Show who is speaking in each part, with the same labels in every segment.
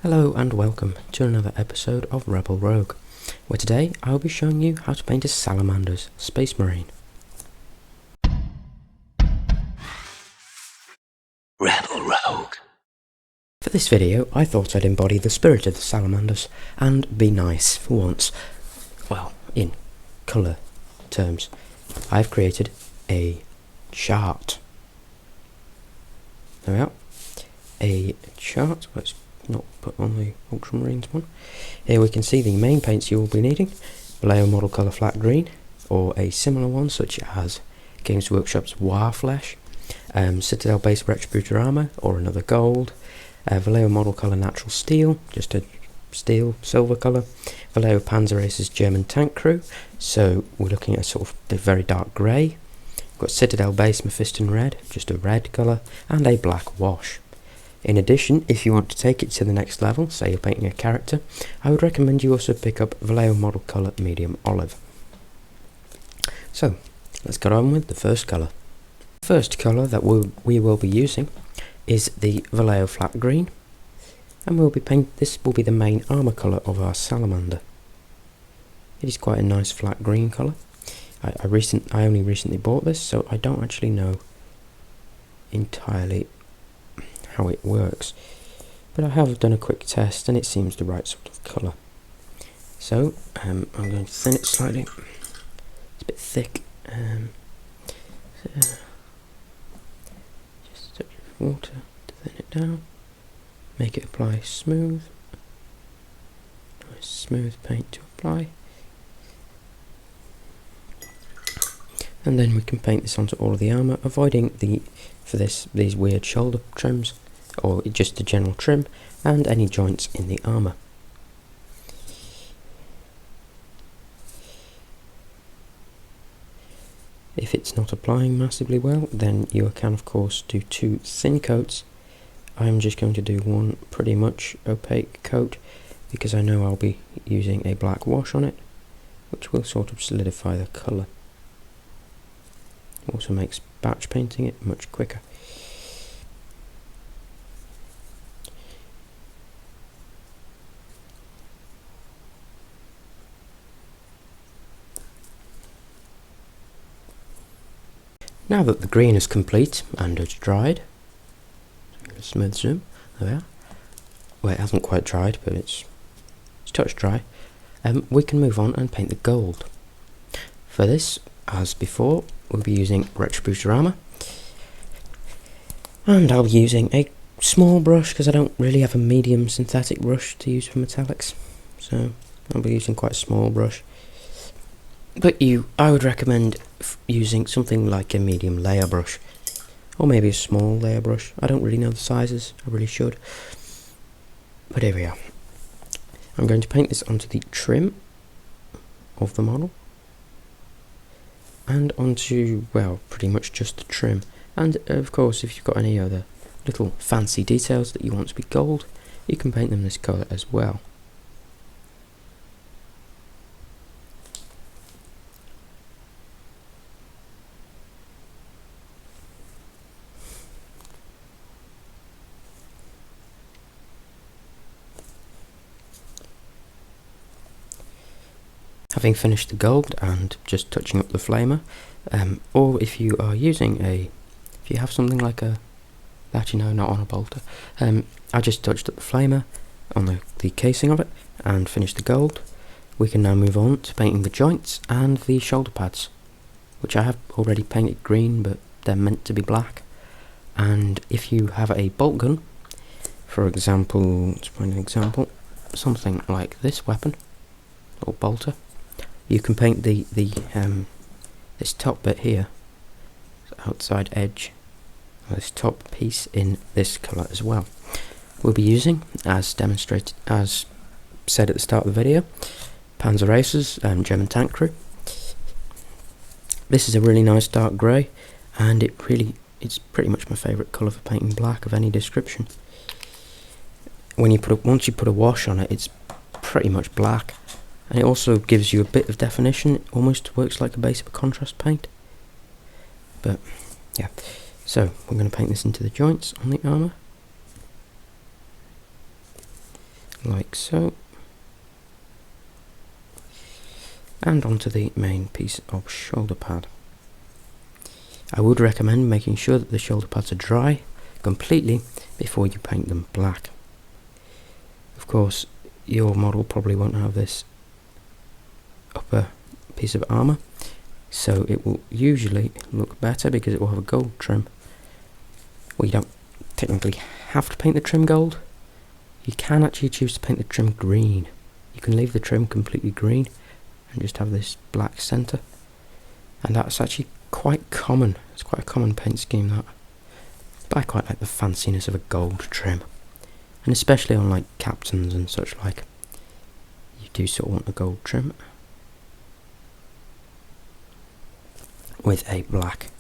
Speaker 1: Hello and welcome to another episode of Rebel Rogue, where today I'll be showing you how to paint a Salamanders Space Marine. Rebel Rogue. For this video I thought I'd embody the spirit of the Salamanders and be nice for once. Well, in colour terms, I've created a chart. There we are. A chart. Let's not put on the Ultramarines one. Here we can see the main paints you will be needing: Vallejo model colour flat green, or a similar one such as Games Workshop's Warflesh, Citadel base Retributor armour, or another gold, Vallejo model colour natural steel, just a steel silver colour, Vallejo Panzer Ace's German tank crew, so we're looking at a sort of a very dark grey. We've got Citadel base Mephiston red, just a red colour, and a black wash. In addition, if you want to take it to the next level, say you're painting a character, I would recommend you also pick up Vallejo model colour medium olive. So, let's get on with the first colour. The first colour that we will be using is the Vallejo flat green, and this will be the main armour colour of our salamander. It is quite a nice flat green colour. I only recently bought this, so I don't actually know entirely how it works, but I have done a quick test and it seems the right sort of colour. So I'm going to thin it slightly. It's a bit thick. So just a touch of water to thin it down. Make it apply smooth. Nice smooth paint to apply. And then we can paint this onto all of the armour, avoiding these weird shoulder trims, or just the general trim, and any joints in the armour. If it's not applying massively well, then you can of course do two thin coats. I'm just going to do one pretty much opaque coat, because I know I'll be using a black wash on it, which will sort of solidify the colour. Also makes batch painting it much quicker. Now that the green is complete and it's dried, smooth zoom, there we are. Well, it hasn't quite dried, but it's touch dry. We can move on and paint the gold. For this, as before, we'll be using Retributor armour, and I'll be using a small brush because I don't really have a medium synthetic brush to use for metallics, so I'll be using quite a small brush. But I would recommend using something like a medium layer brush, or maybe a small layer brush. I don't really know the sizes, I really should. But here we are. I'm going to paint this onto the trim of the model, and onto, well, pretty much just the trim. And of course, if you've got any other little fancy details that you want to be gold, you can paint them this colour as well. Having finished the gold and just touching up the flamer, or if you are using if you have something like not on a bolter, I just touched up the flamer on the casing of it and finished the gold. We can now move on to painting the joints and the shoulder pads, which I have already painted green, but they're meant to be black. And if you have a bolt gun, for example, let's find an example, something like this weapon, or bolter, you can paint this top bit here, outside edge, this top piece, in this colour as well. We'll be using, as said at the start of the video, Panzer Ace's German tank crew. This is a really nice dark grey, and it's pretty much my favourite colour for painting black of any description. Once you put a wash on it, it's pretty much black. And it also gives you a bit of definition. It almost works like a base of a contrast paint. But yeah, so we're going to paint this into the joints on the armour. like so, and onto the main piece of shoulder pad. I would recommend making sure that the shoulder pads are dry completely before you paint them black. Of course, your model probably won't have this upper piece of armour, so it will usually look better because it will have a gold trim. Well, you don't technically have to paint the trim gold. You can actually choose to paint the trim green. You can leave the trim completely green and just have this black centre, and that's actually quite common. It's quite a common paint scheme, that. But I quite like the fanciness of a gold trim, and especially on like captains and such like, you do sort of want a gold trim with a black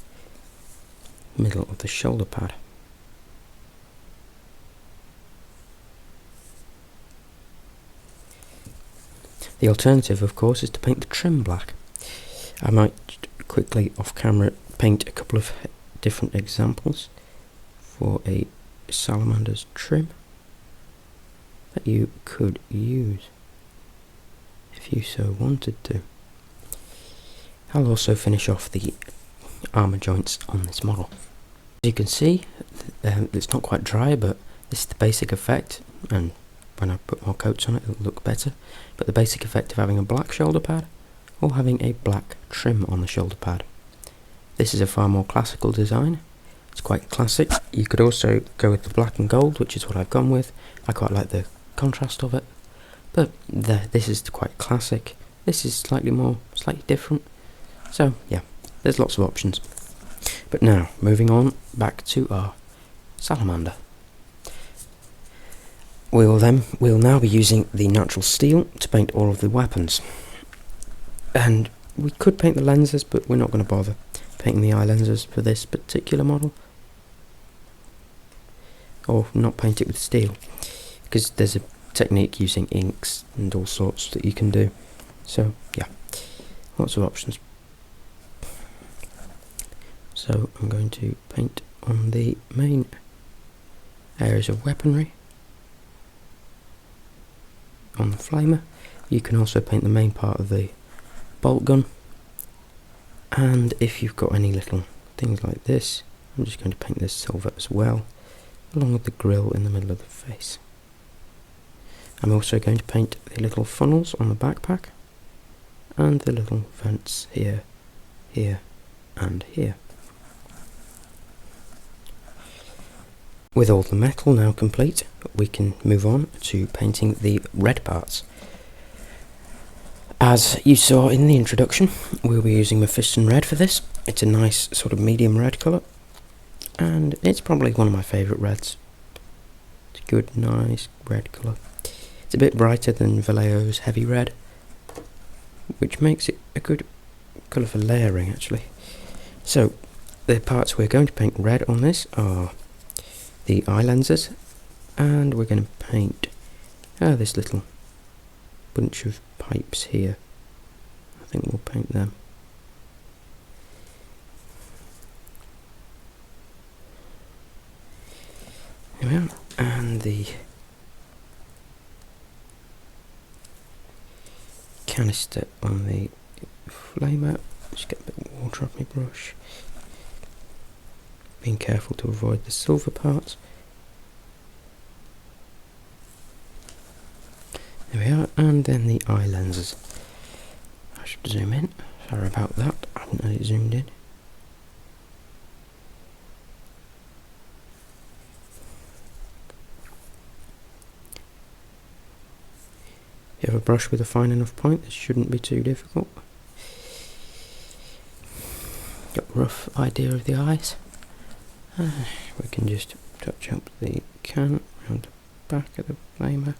Speaker 1: middle of the shoulder pad. The alternative, of course, is to paint the trim black. I might quickly off camera paint a couple of different examples for a Salamanders trim that you could use if you so wanted to. I'll also finish off the armour joints on this model. As you can see, it's not quite dry, but this is the basic effect, and when I put more coats on it, it'll look better. But the basic effect of having a black shoulder pad or having a black trim on the shoulder pad. This is a far more classical design. It's quite classic. You could also go with the black and gold, which is what I've gone with. I quite like the contrast of it. But this is quite classic. This is slightly different. So yeah, there's lots of options. But now, moving on back to our salamander. We'll now be using the natural steel to paint all of the weapons. And we could paint the lenses, but we're not going to bother painting the eye lenses for this particular model. Or not paint it with steel, because there's a technique using inks and all sorts that you can do. So yeah, lots of options. So I'm going to paint on the main areas of weaponry on the flamer. You can also paint the main part of the bolt gun, and if you've got any little things like this, I'm just going to paint this silver as well, along with the grill in the middle of the face. I'm also going to paint the little funnels on the backpack and the little vents here, here and here. With all the metal now complete, we can move on to painting the red parts. As you saw in the introduction, we'll be using Mephiston Red for this. It's a nice sort of medium red colour, and it's probably one of my favourite reds. It's a good, nice red colour. It's a bit brighter than Vallejo's heavy red, which makes it a good colour for layering actually. So, the parts we're going to paint red on this are the eye lenses, and we're going to paint this little bunch of pipes here. I think we'll paint them. There we are. And the canister on the flamer. Just get a bit of water off my brush. Being careful to avoid the silver parts. There we are, and then the eye lenses. I should zoom in. Sorry about that, I haven't had it zoomed in. If you have a brush with a fine enough point, this shouldn't be too difficult. Got a rough idea of the eyes. We can just touch up the can around the back of the flamer,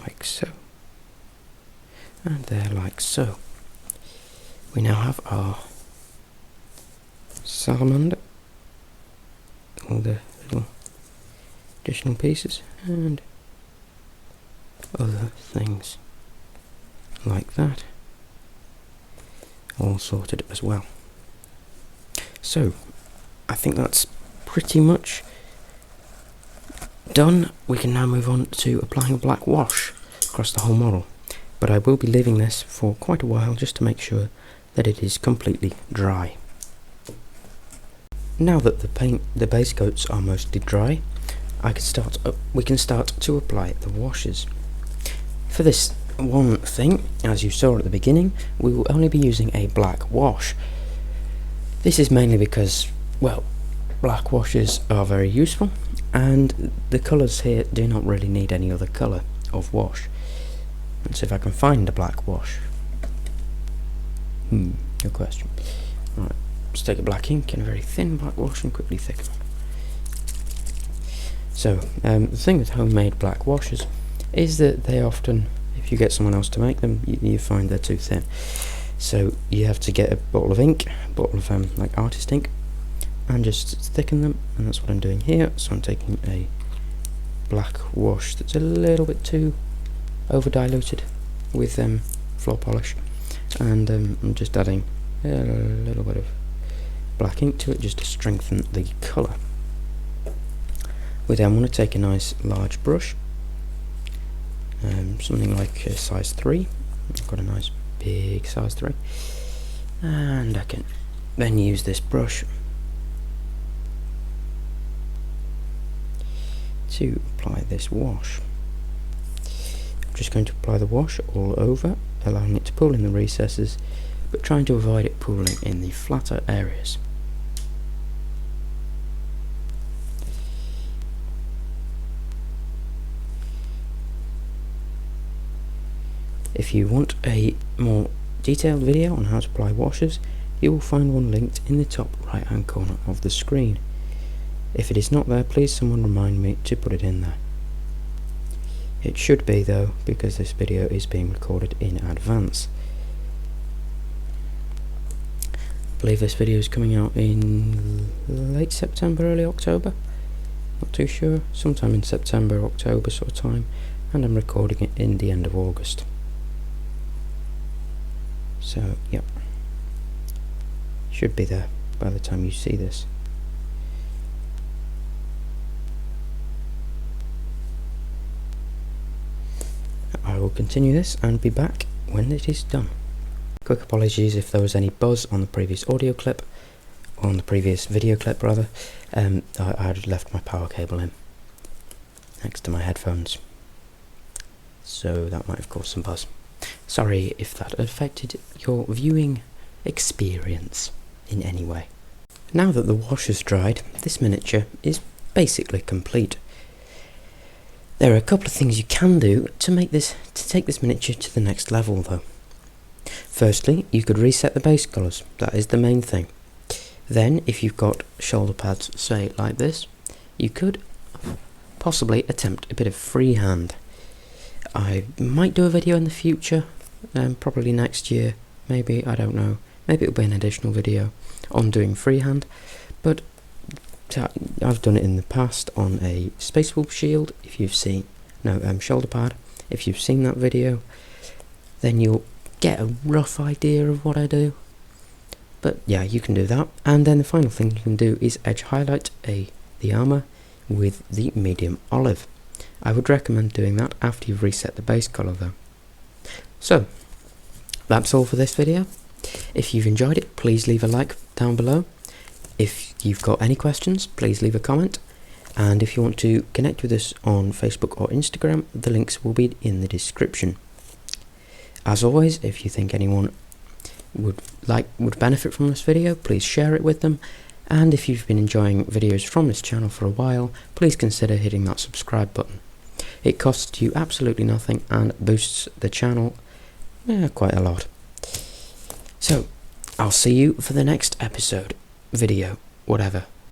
Speaker 1: like so, and there, like so. We now have our salamander, all the little additional pieces and other things like that, all sorted as well. So I think that's pretty much done, we can now move on to applying a black wash across the whole model. But I will be leaving this for quite a while just to make sure that it is completely dry. Now that the base coats are mostly dry, we can start to apply the washes. For this one thing, as you saw at the beginning, we will only be using a black wash. This is mainly because, well, black washes are very useful, and the colours here do not really need any other colour of wash. Let's see if I can find a black wash. Good question. Right, let's take a black ink and a very thin black wash and quickly thicken. So, the thing with homemade black washes is that they often, if you get someone else to make them, you find they're too thin. So you have to get a bottle of ink, a bottle of like artist ink, and just thicken them, and that's what I'm doing here. So I'm taking a black wash that's a little bit too over diluted with floor polish, and I'm just adding a little bit of black ink to it just to strengthen the colour. We then want to take a nice large brush, something like a size 3. I've got a nice big size 3, and I can then use this brush to apply this wash. I'm just going to apply the wash all over, allowing it to pool in the recesses, but trying to avoid it pooling in the flatter areas. If you want a more detailed video on how to apply washes, you will find one linked in the top right hand corner of the screen. If it is not there, please someone remind me to put it in there. It should be though, because this video is being recorded in advance. I believe this video is coming out in late September, early October. Not too sure, sometime in September, October sort of time, and I'm recording it in the end of August. So, yep, should be there by the time you see this. I will continue this and be back when it is done. Quick apologies if there was any buzz on the previous audio clip, or on the previous video clip rather. I had left my power cable in next to my headphones, so that might have caused some buzz. Sorry if that affected your viewing experience in any way. Now that the wash has dried, this miniature is basically complete. There are a couple of things you can do to take this miniature to the next level though. Firstly, you could reset the base colours, that is the main thing. Then, if you've got shoulder pads, say like this, you could possibly attempt a bit of freehand. I might do a video in the future, probably next year, maybe, I don't know. Maybe it'll be an additional video on doing freehand, but I've done it in the past on a Space Wolf shield. If you've seen, shoulder pad, if you've seen that video, then you'll get a rough idea of what I do. But yeah, you can do that. And then the final thing you can do is edge highlight the armour with the medium olive. I would recommend doing that after you've reset the base colour though. So, that's all for this video. If you've enjoyed it, please leave a like down below. If you've got any questions, please leave a comment. And if you want to connect with us on Facebook or Instagram, the links will be in the description. As always, if you think anyone would benefit from this video, please share it with them. And if you've been enjoying videos from this channel for a while, please consider hitting that subscribe button. It costs you absolutely nothing and boosts the channel quite a lot. So, I'll see you for the next episode, video, whatever.